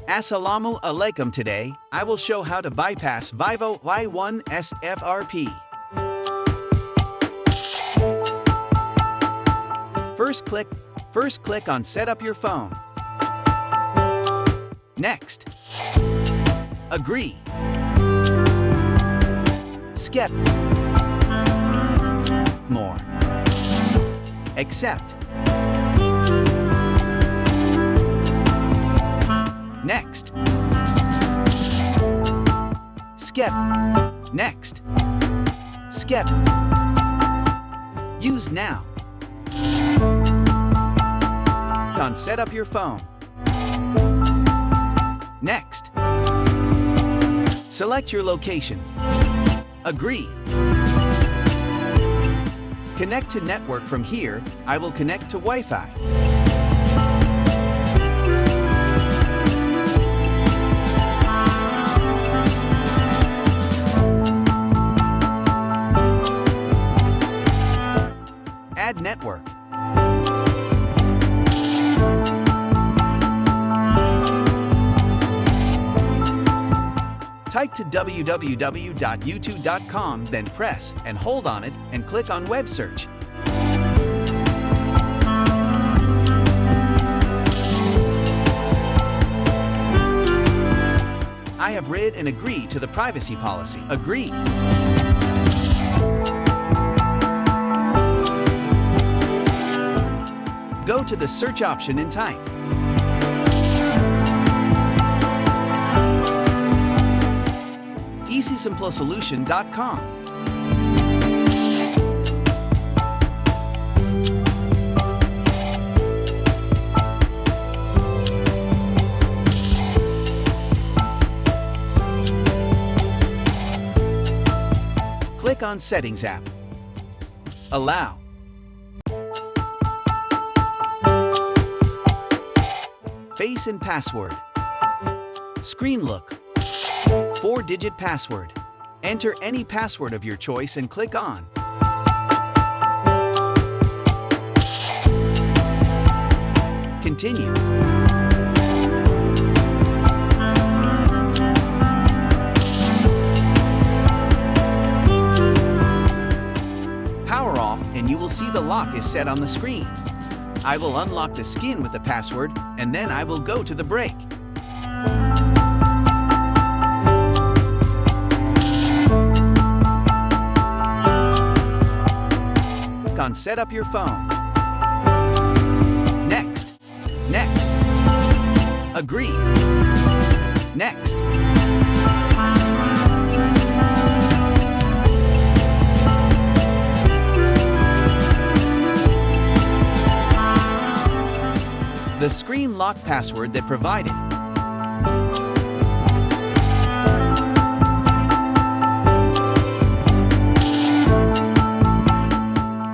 Assalamu alaikum. Today, I will show how to bypass Vivo Y1s FRP. First click on Set up your phone. Next, agree. Skip. More. Accept. Next. Skip. Next. Skip. Use now. On Set up your phone. Next. Select your location. Agree. Connect to network from here. I will connect to Wi-Fi. Add network. Type to www.youtube.com, then press and hold on it and click on web search. I have read and agreed to the privacy policy. Agree. Go to the search option and type ʟɪꯙᴇ. Click on Settings app. Allow. Face and password. Screen look. 4-digit password. Enter any password of your choice and click on. Continue. Power off and you will see the lock is set on the screen. I will unlock the skin with the password and then I will go to the break. On Set up your phone. Next. Next. Agree. Next. The screen lock password that provided.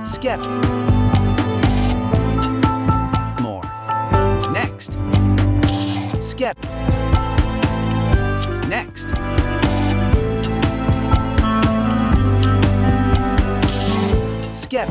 Skip. More. Next. Skip. Next. Skip.